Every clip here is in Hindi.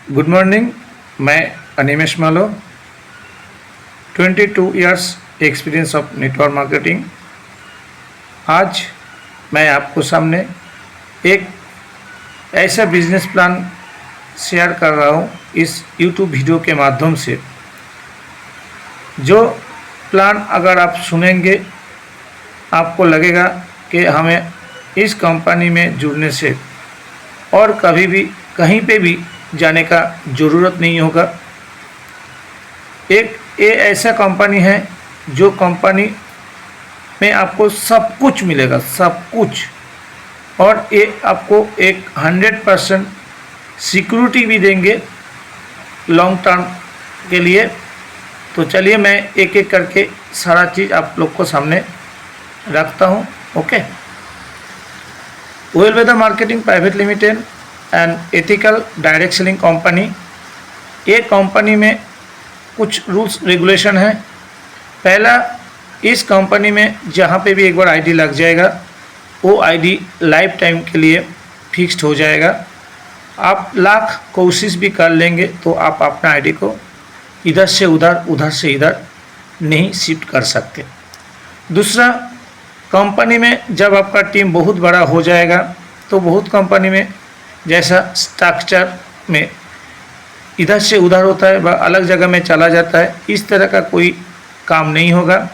Good morning. मैं अनिमेश मालो, 22 years experience of network marketing. आज मैं आपको सामने एक ऐसा बिजनेस प्लान शेयर कर रहा हूँ इस यूट्यूब वीडियो के माध्यम से, जो प्लान अगर आप सुनेंगे आपको लगेगा कि हमें इस कंपनी में जुड़ने से और कभी भी कहीं पे भी जाने का ज़रूरत नहीं होगा। एक ये ऐसा कंपनी है जो कंपनी में आपको सब कुछ मिलेगा, सब कुछ, और ये आपको एक 100% सिक्योरिटी भी देंगे लॉन्ग टर्म के लिए। तो चलिए मैं एक एक करके सारा चीज़ आप लोग को सामने रखता हूँ। Okay. Well weather marketing private limited and ethical direct selling company, ये कंपनी में कुछ रूल्स रेगुलेशन है। पहला, इस कंपनी में जहाँ पे भी एक बार आईडी लग जाएगा वो आईडी लाइफ टाइम के लिए फिक्स्ड हो जाएगा। आप लाख कोशिश भी कर लेंगे तो आप अपना आईडी को इधर से उधर, उधर से इधर नहीं शिफ्ट कर सकते। दूसरा, कंपनी में जब आपका टीम बहुत बड़ा हो जाएगा तो बहुत कंपनी में जैसा स्ट्रक्चर में इधर से उधर होता है वह अलग जगह में चला जाता है, इस तरह का कोई काम नहीं होगा।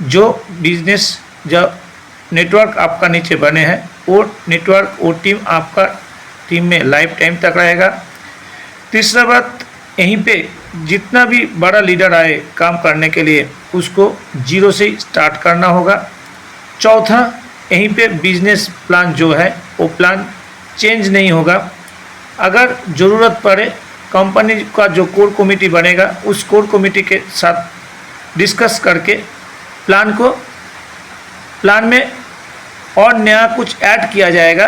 जो बिजनेस जब नेटवर्क आपका नीचे बने हैं वो नेटवर्क, वो टीम आपका टीम में लाइफ टाइम तक रहेगा। तीसरा बात, यहीं पे जितना भी बड़ा लीडर आए काम करने के लिए उसको जीरो से स्टार्ट करना होगा। चौथा, यहीं पे बिजनेस प्लान जो है वो प्लान चेंज नहीं होगा। अगर ज़रूरत पड़े कंपनी का जो कोर कमेटी बनेगा उस कोर कमेटी के साथ डिस्कस करके प्लान में और नया कुछ ऐड किया जाएगा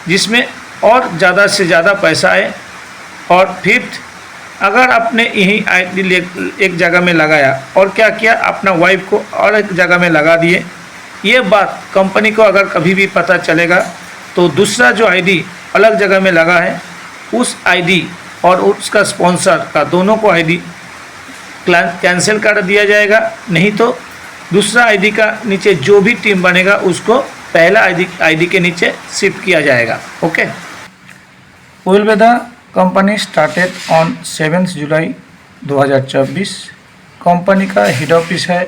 जिसमें और ज़्यादा से ज़्यादा पैसा आए। और फिफ्थ, अगर आपने यही आईडी एक जगह में लगाया और क्या किया, अपना वाइफ को और एक जगह में लगा दिए, ये बात कंपनी को अगर कभी भी पता चलेगा तो दूसरा जो आईडी अलग जगह में लगा है उस आईडी और उसका स्पॉन्सर का दोनों को आईडी कैंसिल कर दिया जाएगा। नहीं तो दूसरा आईडी का नीचे जो भी टीम बनेगा उसको पहला आईडी के नीचे शिफ्ट किया जाएगा। Okay. Well weather company started on 7 जुलाई 2024। कंपनी का हेड ऑफिस है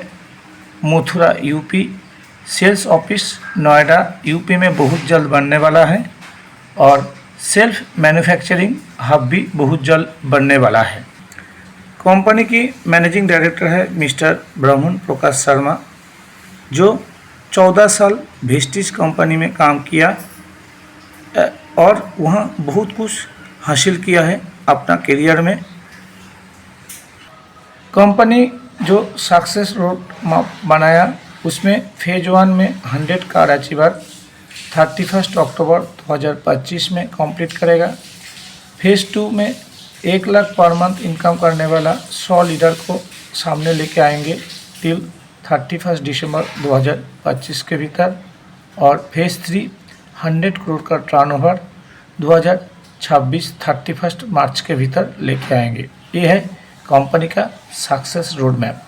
Mathura UP. Sales office Noida UP में बहुत जल्द बनने वाला है और सेल्फ मैन्युफैक्चरिंग हब भी बहुत जल्द बनने वाला है। कंपनी की मैनेजिंग डायरेक्टर है मिस्टर ब्रह्मन प्रकाश शर्मा, जो 14 साल वेस्टिज कंपनी में काम किया और वहाँ बहुत कुछ हासिल किया है अपना करियर में। कंपनी जो सक्सेस रोड मैप बनाया उसमें फेज 1 में 100 कार अचीवर 31 अक्टूबर 2025 में कंप्लीट करेगा। फेज 2 में 1 लाख पर मंथ इनकम करने वाला 100 लीडर को सामने लेके आएंगे टिल 31 दिसंबर 2025 के भीतर। और फेज 3 100 करोड़ का टर्नओवर 2026 31 मार्च के भीतर लेके आएंगे। ये है कंपनी का सक्सेस रोड मैप।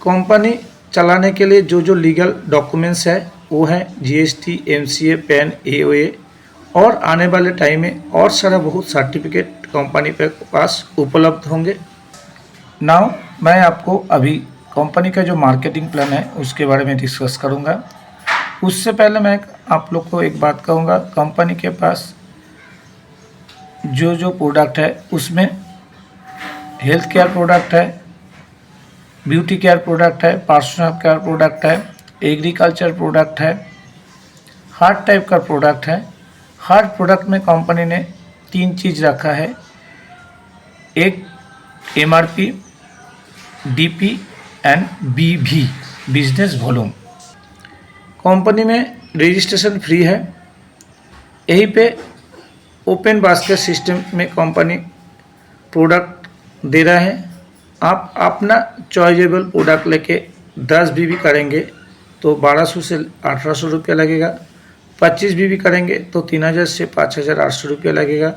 कंपनी चलाने के लिए जो लीगल डॉक्यूमेंट्स है वो है जीएसटी, एमसीए, पैन, एओए, और आने वाले टाइम में और सारा बहुत सर्टिफिकेट कंपनी के पास उपलब्ध होंगे। नाउ मैं आपको अभी कंपनी का जो मार्केटिंग प्लान है उसके बारे में डिस्कस करूंगा। उससे पहले मैं आप लोग को एक बात कहूँगा, कंपनी के पास जो प्रोडक्ट है उसमें हेल्थ केयर प्रोडक्ट है, ब्यूटी केयर प्रोडक्ट है, पर्सनल केयर प्रोडक्ट है, एग्रीकल्चर प्रोडक्ट है, हर टाइप का प्रोडक्ट है। हर प्रोडक्ट में कंपनी ने 3 चीज़ रखा है, एक एमआरपी, डीपी एंड बीवी, बिजनेस वॉल्यूम। कंपनी में रजिस्ट्रेशन फ्री है। यहीं पे ओपन बास्केट सिस्टम में कंपनी प्रोडक्ट दे रहा है। आप अपना चॉइजेबल प्रोडक्ट लेके 10 बीवी करेंगे तो 1200 से 1800 रुपया लगेगा। 25 बीवी करेंगे तो 3000 से 5800 रुपया लगेगा।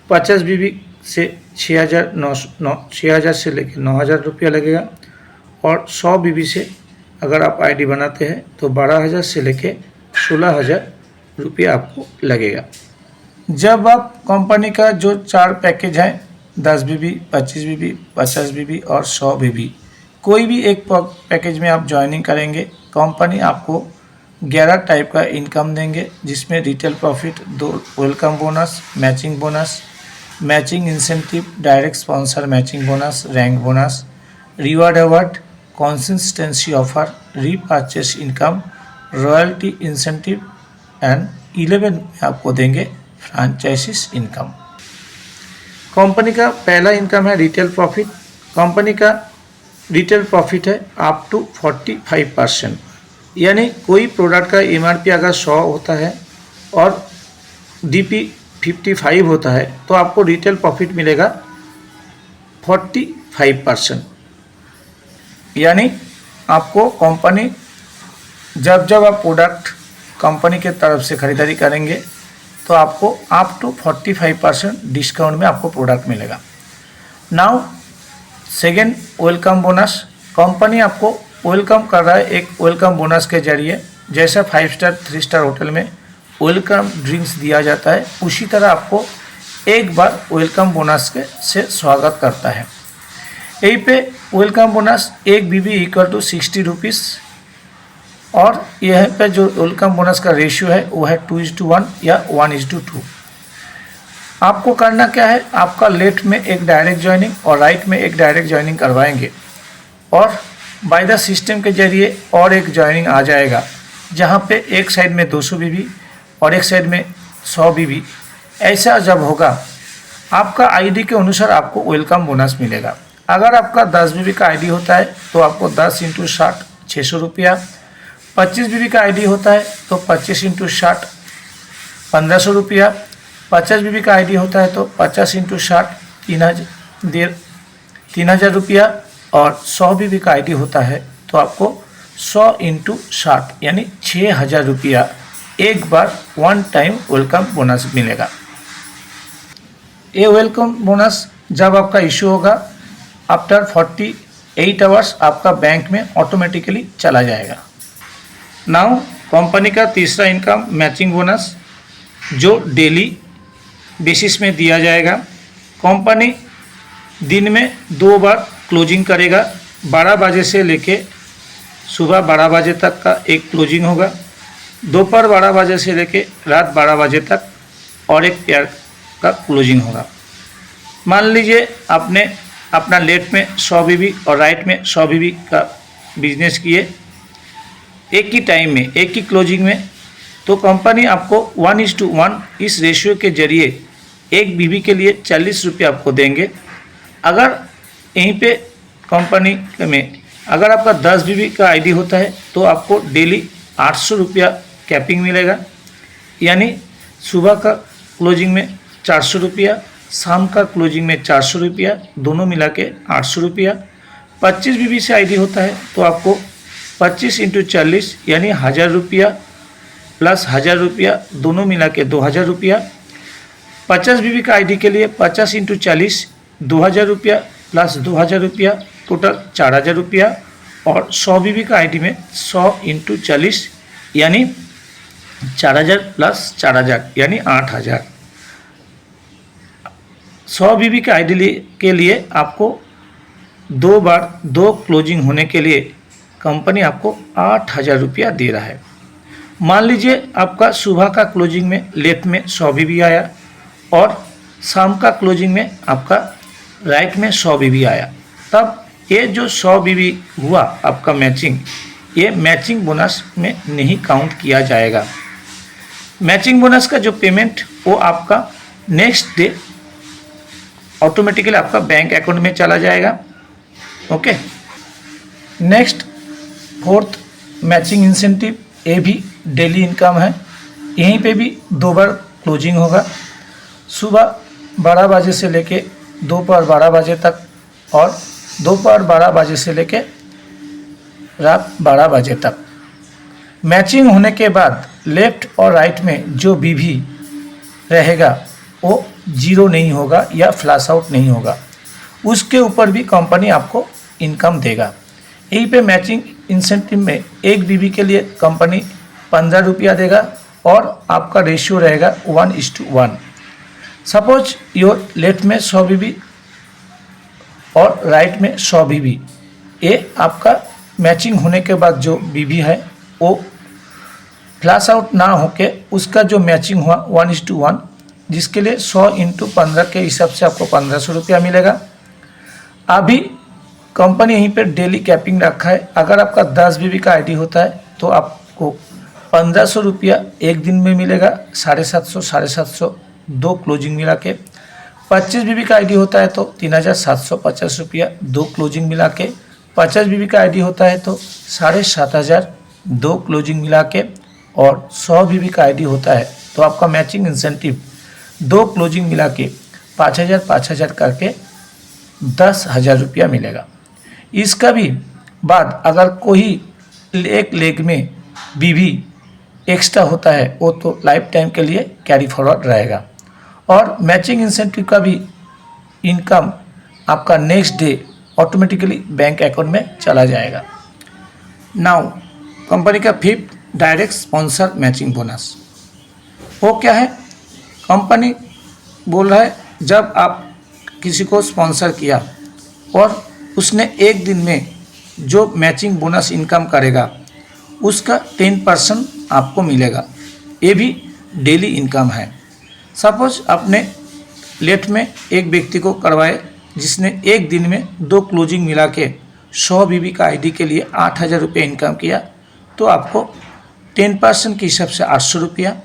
50 बीवी से 6,000 से लेकर 9,000 रुपया लगेगा। और 100 बीबी से अगर आप आईडी बनाते हैं तो 12,000 से लेकर 16,000 रुपया आपको लगेगा। जब आप कंपनी का जो 4 पैकेज है 10 बीबी, 25 बीबी, 50 बीबी और 100 बीबी, कोई भी एक पैकेज में आप ज्वाइनिंग करेंगे, कंपनी आपको 11 टाइप का इनकम देंगे, जिसमें retail profit, 2 welcome bonus, matching bonus, matching incentive, direct sponsor matching bonus, rank bonus, reward award, consistency offer, repurchase income, royalty incentive and 11 में आपको देंगे फ्रेंचाइजीज इनकम। कंपनी का पहला इनकम है रिटेल प्रॉफिट। कंपनी का रिटेल प्रॉफिट है अप टू 45%, यानी कोई प्रोडक्ट का एमआरपी अगर 100 होता है और डीपी 55 होता है तो आपको रिटेल प्रॉफिट मिलेगा 45%। यानी आपको कंपनी जब आप प्रोडक्ट कंपनी के तरफ से खरीदारी करेंगे तो आपको अप टू 45% डिस्काउंट में आपको प्रोडक्ट मिलेगा। Now second welcome bonus. Company आपको वेलकम कर रहा है एक वेलकम बोनस के जरिए, जैसा 5 स्टार 3 स्टार होटल में वेलकम ड्रिंक्स दिया जाता है, उसी तरह आपको एक बार वेलकम बोनस के से स्वागत करता है। यहीं पे welcome bonus 1 BB equal to 60 rupees, और यह पे जो वेलकम बोनस का रेशियो है वो है 2:1 या 1:2। आपको करना क्या है, आपका लेफ्ट में एक डायरेक्ट ज्वाइनिंग और राइट में एक डायरेक्ट ज्वाइनिंग करवाएंगे, और बाय द सिस्टम के जरिए और एक ज्वाइनिंग आ जाएगा, जहां पे एक साइड में 200 बीबी और एक साइड में 100 बीबी। ऐसा जब होगा आपका आईडी के अनुसार आपको वेलकम बोनस मिलेगा। अगर आपका 10 बीबी का आईडी होता है तो आपको 10 × 60 600 रुपया, 25 बीबी का आईडी होता है तो 25 × 60 1500 रुपया, 50 बीबी का आईडी होता है तो 50 × 60 3,000 रुपया, और 100 बीबी का आईडी होता है तो आपको 100 × 60 यानी 6,000 रुपया एक बार वन टाइम वेलकम बोनस मिलेगा। ये वेलकम बोनस जब आपका इशू होगा आफ्टर 48 आवर्स आपका बैंक में ऑटोमेटिकली चला जाएगा। नाउ कंपनी का तीसरा इनकम मैचिंग बोनस, जो डेली बेसिस में दिया जाएगा। कंपनी दिन में 2 बार क्लोजिंग करेगा, 12 बजे से लेके सुबह 12 बजे तक का एक क्लोजिंग होगा, दोपहर 12 बजे से लेके रात 12 बजे तक और एक पेयर का क्लोजिंग होगा। मान लीजिए आपने अपना लेफ्ट में 100 बीबी और राइट में 100 बीबी का बिजनेस किए एक ही टाइम में, एक ही क्लोजिंग में, तो कंपनी आपको 1:1 इस रेशियो के जरिए 1 बीबी के लिए 40 रुपये आपको देंगे। अगर यहीं पे कंपनी में अगर आपका 10 बीबी का आईडी होता है तो आपको डेली 800 रुपया कैपिंग मिलेगा, यानी सुबह का क्लोजिंग में 400 रुपया, शाम का क्लोजिंग में 400 रुपया, दोनों मिला के 800 रुपया। 25 बीबी से आईडी होता है तो आपको 25 × 40 यानी 1,000 रुपया प्लस 1,000 रुपया, दोनों मिला के 2,000 रुपया। 50 बीबी का आईडी के लिए 50 × 40 2,000 रुपया प्लस 2,000 रुपया, टोटल 4,000 रुपया। और 100 बीबी का आईडी में 100 × 40 यानी 4,000 प्लस 4,000 यानी 8,000। 100 बीबी के आईडी के लिए आपको 2 बार 2 क्लोजिंग होने के लिए कंपनी आपको 8,000 रुपया दे रहा है। मान लीजिए आपका सुबह का क्लोजिंग में लेफ्ट में 100 बीबी आया और शाम का क्लोजिंग में आपका राइट में 100 बीबी आया, तब ये जो 100 बीबी हुआ आपका मैचिंग, ये मैचिंग बोनस में नहीं काउंट किया जाएगा। मैचिंग बोनस का जो पेमेंट वो आपका नेक्स्ट डे ऑटोमेटिकली आपका बैंक अकाउंट में चला जाएगा। Okay, next fourth matching incentive, ये भी डेली इनकम है। यहीं पे भी 2 बार क्लोजिंग होगा, सुबह 12 बजे से लेके दोपहर 12 बजे तक और दोपहर 12 बजे से लेके रात 12 बजे तक। मैचिंग होने के बाद लेफ्ट और राइट में जो बीवी रहेगा वो जीरो नहीं होगा या फ्लैश आउट नहीं होगा, उसके ऊपर भी कंपनी आपको इनकम देगा। यहीं पे मैचिंग इंसेंटिव में एक बीबी के लिए कंपनी 15 रुपया देगा और आपका रेशियो रहेगा 1:1। सपोज योर लेफ्ट में 100 बीबी और राइट में 100 बीबी, ये आपका मैचिंग होने के बाद जो बीबी है वो फ्लैश आउट ना होके उसका जो मैचिंग हुआ 1:1, जिसके लिए 100 × 15 के हिसाब से आपको 1500 रुपया मिलेगा। अभी कंपनी यहीं पे डेली कैपिंग रखा है, अगर आपका 10 बीबी का आईडी होता है तो आपको 1500 रुपया एक दिन में मिलेगा, 750 दो क्लोजिंग मिला के। 25 बीबी का आईडी होता है तो 3750 रुपया दो क्लोजिंग मिला के। 50 बीबी का आईडी होता है तो 7500 दो क्लोजिंग मिला के। और 100 बीबी का आईडी होता है तो आपका मैचिंग इंसेंटिव दो क्लोजिंग मिला के 5000 करके 10,000 रुपया मिलेगा। इसका भी बाद अगर कोई एक लेग में बीबी एक्स्ट्रा होता है वो तो लाइफ टाइम के लिए कैरी फॉरवर्ड रहेगा। और मैचिंग इंसेंटिव का भी इनकम आपका next day automatically bank account में चला जाएगा। नाउ कंपनी का 5th direct sponsor matching bonus, वो क्या है? कंपनी बोल रहा है जब आप किसी को स्पॉन्सर किया और उसने एक दिन में जो मैचिंग बोनस इनकम करेगा उसका 10% आपको मिलेगा। ये भी डेली इनकम है। सपोज आपने लेफ्ट में एक व्यक्ति को करवाए जिसने एक दिन में दो क्लोजिंग मिला के 100 बीबी का आईडी के लिए 8,000 रुपये इनकम किया, तो आपको 10% के हिसाब से 800 रुपया।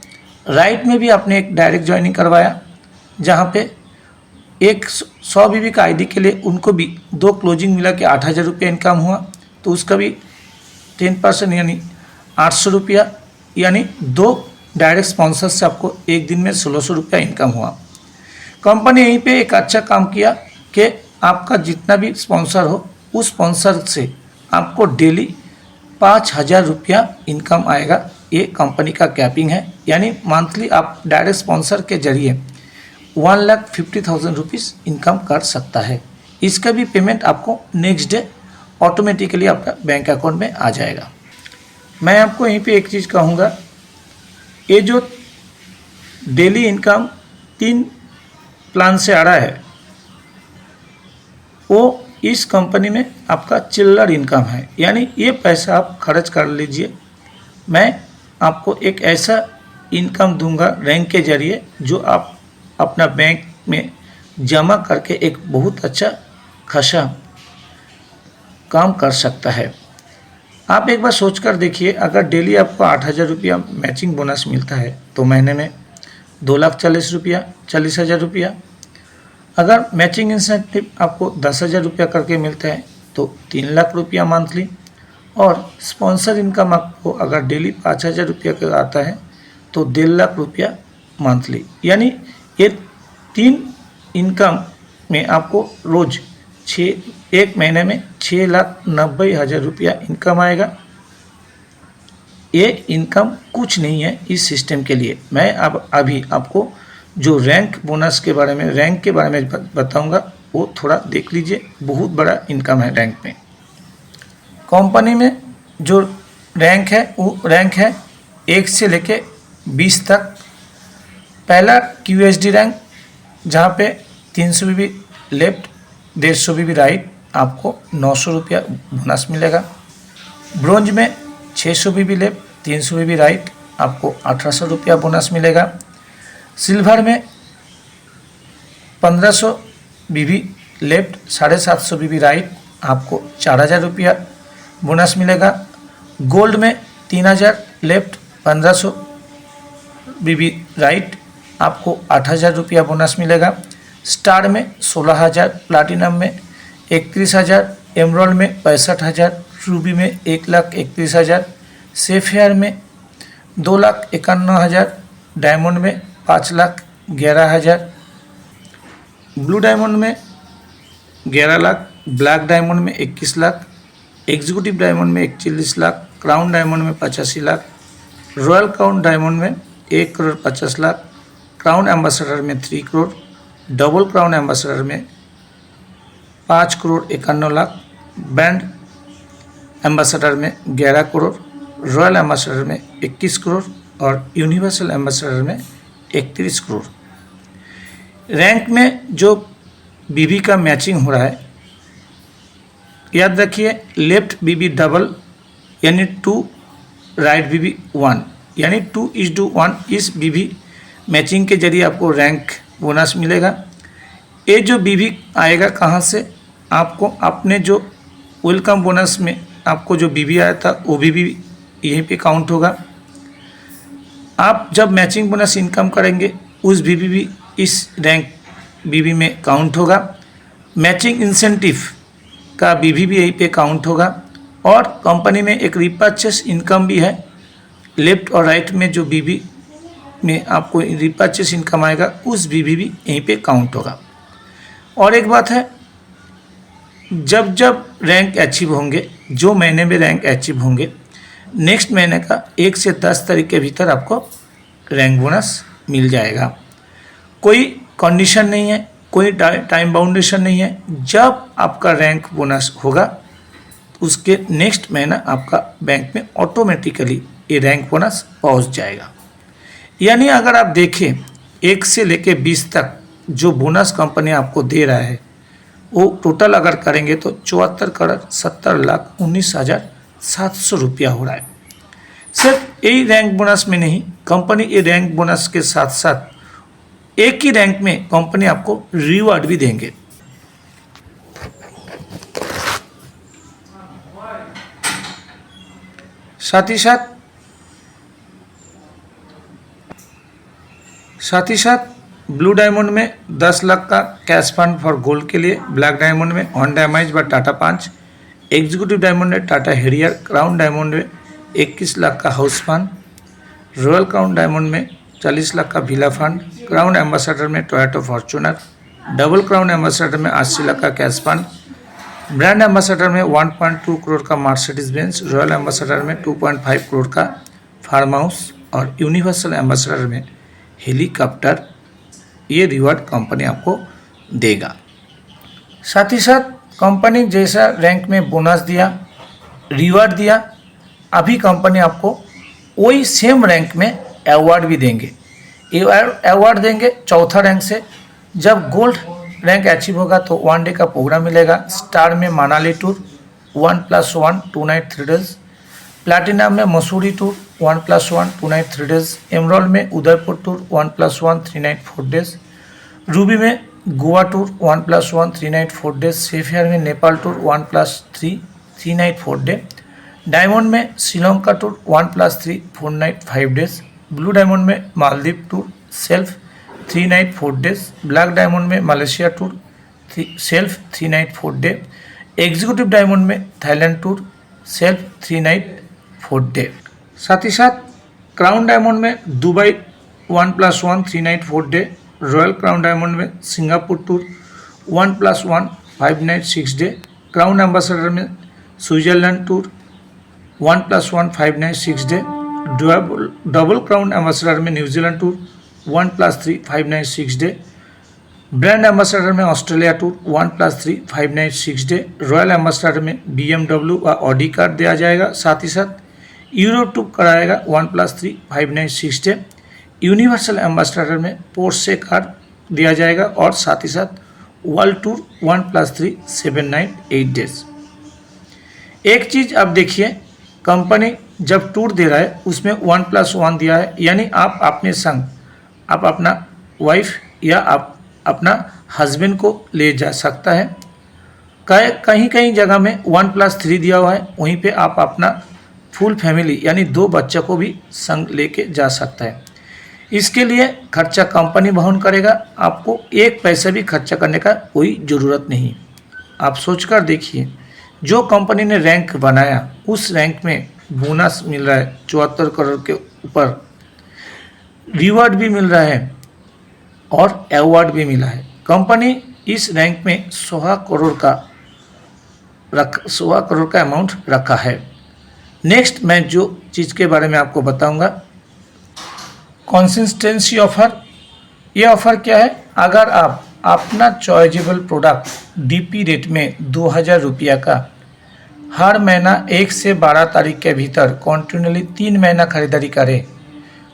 राइट में भी आपने एक डायरेक्ट ज्वाइनिंग करवाया जहाँ पे एक 100 बीबी का आईडी के लिए उनको भी दो क्लोजिंग मिला के 8,000 रुपये इनकम हुआ, तो उसका भी 10% यानी 800 रुपया, यानी दो डायरेक्ट स्पॉन्सर से आपको एक दिन में 1600 रुपया इनकम हुआ। कंपनी यहीं पे एक अच्छा काम किया कि आपका जितना भी स्पॉन्सर हो उस स्पॉन्सर से आपको डेली 5,000 रुपया इनकम आएगा। ये कंपनी का कैपिंग है, यानी मंथली आप डायरेक्ट स्पॉन्सर के जरिए 1,50,000 रुपीज़ इनकम कर सकता है। इसका भी पेमेंट आपको नेक्स्ट डे ऑटोमेटिकली आपका बैंक अकाउंट में आ जाएगा। मैं आपको यहीं पे एक चीज़ कहूँगा, ये जो डेली इनकम 3 प्लान से आ रहा है वो इस कंपनी में आपका चिल्लर इनकम है, यानी ये पैसा आप खर्च कर लीजिए। मैं आपको एक ऐसा इनकम दूंगा रैंक के जरिए जो आप अपना बैंक में जमा करके एक बहुत अच्छा खासा काम कर सकता है। आप एक बार सोच कर देखिए, अगर डेली आपको 8,000 रुपया मैचिंग बोनस मिलता है तो महीने में 2,40,000 रुपया। अगर मैचिंग इंसेंटिव आपको 10,000 रुपया करके मिलता है तो 3 लाख रुपया मंथली। और स्पॉन्सर इनकम आपको अगर डेली 5,000 रुपया का आता है तो 1.5 लाख रुपया मंथली। यानी ये 3 इनकम में आपको रोज़ एक महीने में 6,90,000 रुपया इनकम आएगा। ये इनकम कुछ नहीं है इस सिस्टम के लिए। मैं अब अभी आपको जो रैंक के बारे में बताऊंगा, वो थोड़ा देख लीजिए। बहुत बड़ा इनकम है रैंक में। कंपनी में जो रैंक है वो रैंक है 1 से लेके 20 तक। पहला QSD रैंक जहाँ पे 300 बीबी लेफ्ट 150 बीबी राइट आपको 900 रुपया बोनस मिलेगा। ब्रोंज में 600 बीबी लेफ्ट 300 बीबी राइट आपको 1,800 रुपया बोनस मिलेगा। सिल्वर में 1500 बीबी लेफ्ट 750 बीबी राइट आपको 4,000 रुपया बोनस मिलेगा। गोल्ड में 3,000 लेफ्ट 1,500 बीबी राइट आपको 8,000 रुपया बोनस मिलेगा। स्टार में 16,000, प्लाटिनम में 31,000, एमराल्ड में 65,000, रूबी में 1,31,000, सेफेयर में 2,51,000, डायमंड में 5,11,000, ब्लू डायमंड में 11 लाख, ब्लैक डायमंड में 21 लाख, एग्जीक्यूटिव डायमंड में 41 लाख, क्राउन डायमंड में 85 लाख, रॉयल क्राउन डायमंड में 1,50,00,000, क्राउन एम्बेसडर में 3 करोड़ डबल क्राउन एम्बेसडर में 5,51,00,000, ब्रांड एम्बेसडर में 11 करोड़, रॉयल एम्बेसडर में 21 करोड़ और यूनिवर्सल एम्बेसडर में 31 करोड़। रैंक में जो बीबी का मैचिंग हो रहा है, याद रखिए लेफ्ट बीबी डबल यानी 2, राइट बीबी 1 यानी 2:1 इस बीबी मैचिंग के जरिए आपको रैंक बोनस मिलेगा। ये जो बीबी आएगा कहाँ से, आपको अपने जो वेलकम बोनस में आपको जो बीबी आया था वो बीबी यहीं पे काउंट होगा। आप जब मैचिंग बोनस इनकम करेंगे उस बीबी भी इस रैंक बीबी में काउंट होगा। मैचिंग इंसेंटिव का बीबी भी यहीं पे काउंट होगा और कंपनी में एक रिपर्चेस इनकम भी है। लेफ्ट और राइट में जो बीबी में आपको रिपर्चेस इनकम आएगा उस बीबी भी यहीं पे काउंट होगा। और एक बात है, जब जब रैंक अचीव होंगे, जो महीने में रैंक अचीव होंगे, नेक्स्ट महीने का 1 से 10 तारीख के भीतर आपको रैंक बोनस मिल जाएगा। कोई कंडीशन नहीं है, कोई टाइम बाउंडेशन नहीं है। जब आपका रैंक बोनस होगा उसके नेक्स्ट महीना आपका बैंक में ऑटोमेटिकली ये रैंक बोनस पहुंच जाएगा। यानी अगर आप देखें 1 से लेके 20 तक जो बोनस कंपनी आपको दे रहा है वो टोटल अगर करेंगे तो 74,70,19,700 रुपया हो रहा है। सिर्फ यही रैंक बोनस में नहीं, कंपनी ये रैंक बोनस के साथ साथ एक ही रैंक में कंपनी आपको रिवार्ड भी देंगे। साथ ही साथ ब्लू डायमंड में 10 लाख का कैश फंड फॉर गोल्ड के लिए, ब्लैक डायमंड में अनडैमेज व टाटा पंच, एग्जीक्यूटिव डायमंड में टाटा हेरियर, क्राउन डायमंड में 21 लाख का house fund, royal crown diamond में 40 लाख का विला फंड, क्राउन एम्बेसडर में Toyota Fortuner, double crown ambassador में 80 लाख का कैश फंड, ब्रांड एम्बेसडर में 1.2 करोड़ का मर्सिडीज बेंज, रॉयल एम्बेसडर में 2.5 करोड़ का फार्म हाउस और यूनिवर्सल एम्बेसडर में हेलीकॉप्टर, ये रिवार्ड कंपनी आपको देगा। साथ ही साथ कंपनी जैसा रैंक में बोनस दिया, रिवार्ड दिया, अभी कंपनी आपको वही सेम रैंक में अवार्ड भी देंगे। अवार्ड देंगे चौथा रैंक से। जब गोल्ड रैंक अचीव होगा तो 1 डे का प्रोग्राम मिलेगा। स्टार में Manali tour 1+1 2 night 3 days, platinum में Mussoorie tour 1+1 2 night 3 days, emerald में Udaipur tour 1+1 3 night 4 days, ruby में Goa tour 1+1 3 night 4 days, sapphire में Nepal tour 1+3 3 night 4 day, diamond में Sri Lanka tour 1+3 4 night 5 days, blue diamond में Maldives tour self 3 night 4 days, black diamond में Malaysia tour self 3 night 4 day, executive diamond में Thailand tour self 3 night 4 day. साथ ही साथ क्राउन डायमंड में Dubai 1+1 3 night 4 day, royal crown diamond में Singapore tour 1+1 5 night 6 day, crown ambassador में Switzerland tour 1+1 5 night 6 day, double crown ambassador में New Zealand tour 1+3 5 night 6 day, brand ambassador में Australia tour 1+3 5 night 6 day, royal ambassador में BMW व ऑडी कार दिया जाएगा। साथ ही साथ यूरोप टूर कराएगा 1+3 5 नाइट 6 डे, यूनिवर्सल एम्बेसडर में पोर्शे कार दिया जाएगा और साथ ही साथ वर्ल्ड टूर 1+3 7 नाइट 8 डेज। एक चीज़ आप देखिए, कंपनी जब टूर दे रहा है उसमें 1+1 दिया है, यानी आप अपने संग आप अपना वाइफ या आप अपना हस्बैंड को ले जा सकता है। कहीं कहीं जगह में 1+3 दिया हुआ है, वहीं पे आप अपना फुल फैमिली यानी 2 बच्चों को भी संग लेके जा सकता है। इसके लिए खर्चा कंपनी वहन करेगा, आपको एक पैसा भी खर्चा करने का कोई ज़रूरत नहीं। आप सोचकर देखिए, जो कंपनी ने रैंक बनाया उस रैंक में बोनस मिल रहा है 74 करोड़ के ऊपर, रिवार्ड भी मिल रहा है और अवार्ड भी मिला है। कंपनी इस रैंक में 16 करोड़ का अमाउंट रखा है। नेक्स्ट मैं जो चीज़ के बारे में आपको बताऊंगा, कंसिस्टेंसी ऑफर। ये ऑफ़र क्या है? अगर आप अपना चॉइजेबल प्रोडक्ट डीपी रेट में 2000 रुपया का हर महीना 1 से 12 तारीख के भीतर कॉन्टिन्यूली 3 महीना खरीदारी करें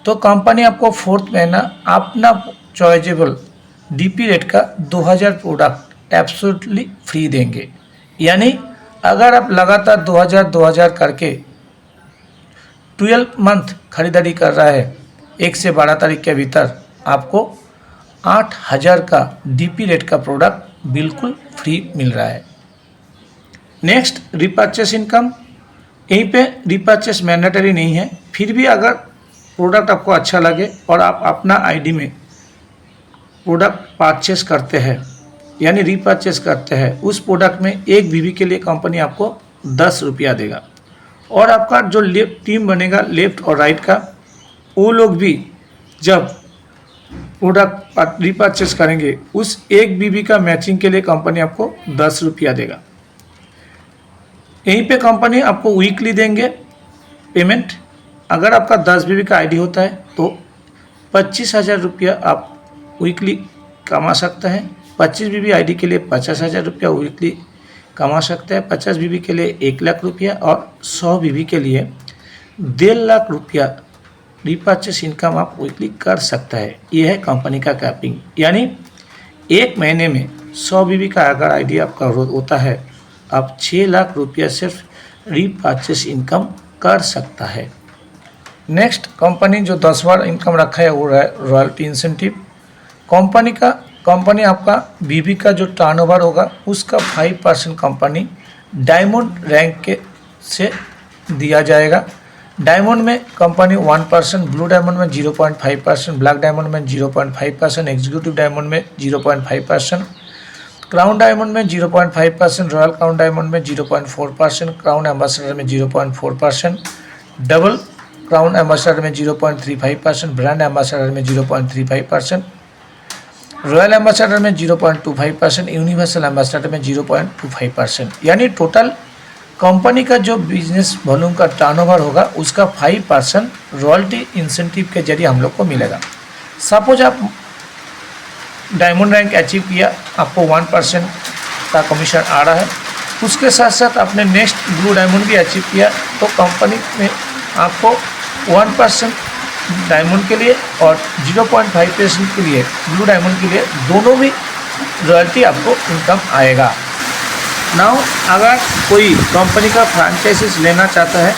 तो कंपनी आपको 4th महीना अपना चॉइजेबल डीपी रेट का 2000 प्रोडक्ट एब्सोल्युटली फ्री देंगे। यानी अगर आप लगातार 2000 करके 12 मंथ खरीदारी कर रहा है 1 से 12 तारीख के भीतर, आपको 8000 का डीपी रेट का प्रोडक्ट बिल्कुल फ्री मिल रहा है। Next, repurchase income. यहीं पे रीपर्चेस मैंडेटरी नहीं है, फिर भी अगर प्रोडक्ट आपको अच्छा लगे और आप अपना आईडी में प्रोडक्ट परचेस करते हैं यानी रीपर्चेस करते हैं, उस प्रोडक्ट में 1 बीबी के लिए कंपनी आपको 10 रुपया देगा। और आपका जो टीम बनेगा लेफ्ट और राइट का, वो लोग भी जब प्रोडक्ट रीपर्चेस करेंगे उस 1 बीबी का मैचिंग के लिए कंपनी आपको 10 रुपया देगा। यहीं पे कंपनी आपको वीकली देंगे पेमेंट। अगर आपका 10 बीबी का आईडी होता है तो 25,000 रुपया आप वीकली कमा सकते हैं। 25 बीबी आईडी के लिए 50,000 रुपया वीकली कमा सकते हैं। 50 बीबी के लिए 1 लाख रुपया और 100 बीबी के लिए 1.5 लाख रुपया रीपर्चेस इनकम आप वीकली कर सकता है। ये है कंपनी का कैपिंग। यानी 1 महीने में 100 बीबी का अगर आईडी आपका होता है, आप 6 लाख रुपया सिर्फ रीपर्चेस इनकम कर सकता है। नेक्स्ट, कंपनी जो 10 बार इनकम रखा है वो रॉयल्टी इंसेंटिव। कंपनी आपका बीबी का जो टर्नओवर होगा उसका 5% कंपनी डायमंड रैंक के से दिया जाएगा। डायमंड में कंपनी 1%, ब्लू डायमंड में 0.5%, ब्लैक डायमंड में 0.5%, एग्जीक्यूटिव डायमंड में 0.5%, क्राउन डायमंड में 0.5%, रॉयल क्राउन डायमंड में 0.4%, क्राउन एम्बेसडर में 0.4%, डबल क्राउन एम्बेसडर में 0.35%, ब्रांड एम्बेसडर में 0.35%, रॉयल एम्बेसडर में 0.25%, यूनिवर्सल एम्बेसडर में 0.25%। यानी टोटल कंपनी का जो बिजनेस वॉल्यूम का टर्नओवर होगा उसका 5% रॉयल्टी इंसेंटिव के जरिए हम लोग को मिलेगा। सपोज आप डायमंड रैंक अचीव किया, आपको 1% का कमीशन आ रहा है। उसके साथ साथ आपने नेक्स्ट ब्लू डायमंड भी अचीव किया तो कंपनी में आपको 1% डायमंड के लिए और 0.5% के लिए ब्लू डायमंड के लिए दोनों भी रॉयल्टी आपको इनकम आएगा। नाउ अगर कोई कंपनी का फ्रेंचाइजीज लेना चाहता है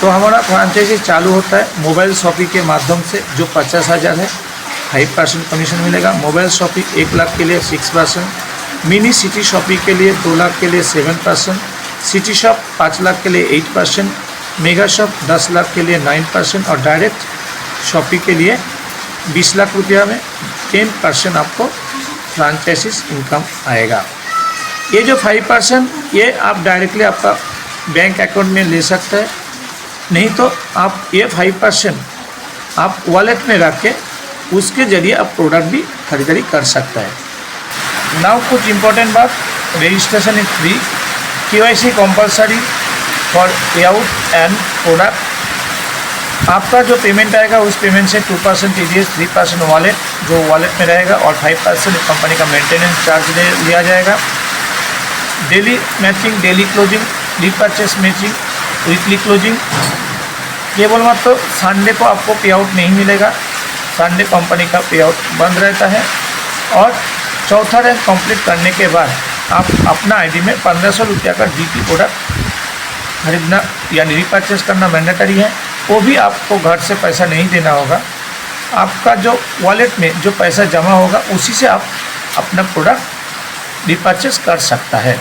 तो हमारा फ्रेंचाइजी चालू होता है मोबाइल शॉपिंग के माध्यम से, जो 50,000 है 5% कमीशन मिलेगा। मोबाइल शॉपिंग 1 लाख के लिए 6%, मिनी सिटी शॉपिंग के लिए 2 लाख के लिए 7%, सिटी शॉप 5 लाख के लिए 8%, मेगा शॉप 10 लाख के लिए 9% और डायरेक्ट शॉपिंग के लिए 20 लाख रुपया में 10% आपको फ्रेंचाइजीज इनकम आएगा। ये जो 5% ये आप डायरेक्टली आपका बैंक अकाउंट में ले सकते हैं, नहीं तो आप ये 5% आप वॉलेट में रख के उसके ज़रिए आप प्रोडक्ट भी खरीदारी कर सकता है। नाउ कुछ इम्पोर्टेंट बात, registration is free, KYC compulsory for payout and product. आपका जो पेमेंट आएगा उस पेमेंट से 2% TDS, 3% वॉलेट जो वॉलेट में रहेगा और 5% कंपनी का मेंटेनेंस चार्ज लिया जाएगा। Daily matching, daily closing, repurchase matching, weekly closing. केवल मात्र संडे को आपको पे आउट नहीं मिलेगा, संडे कंपनी का पे आउट बंद रहता है। और चौथा रैंक कंप्लीट करने के बाद आप अपना आईडी में 1500 रुपया का डीपी प्रोडक्ट खरीदना यानी रीपर्चेस करना मैंडेटरी है। वो भी आपको घर से पैसा नहीं देना होगा, आपका जो वॉलेट में जो पैसा जमा होगा उसी से आप अपना प्रोडक्ट रीपर्चेस कर सकता है।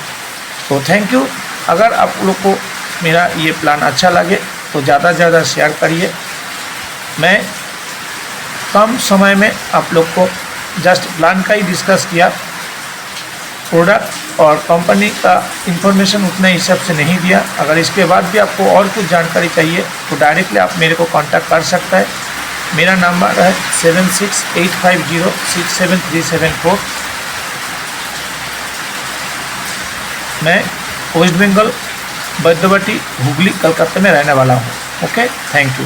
तो थैंक यू। अगर आप लोग को मेरा ये प्लान अच्छा लगे तो ज़्यादा से ज़्यादा शेयर करिए। मैं कम समय में आप लोग को जस्ट प्लान का ही डिस्कस किया, प्रोडक्ट और कंपनी का इंफॉर्मेशन उतना हिसाब से नहीं दिया। अगर इसके बाद भी आपको और कुछ जानकारी चाहिए तो डायरेक्टली आप मेरे को कांटेक्ट कर सकता है। मेरा नंबर है 7685067374। मैं वेस्ट बंगाल बैद्यवाटी हुगली कलकत्ता में रहने वाला हूँ। Okay, thank you.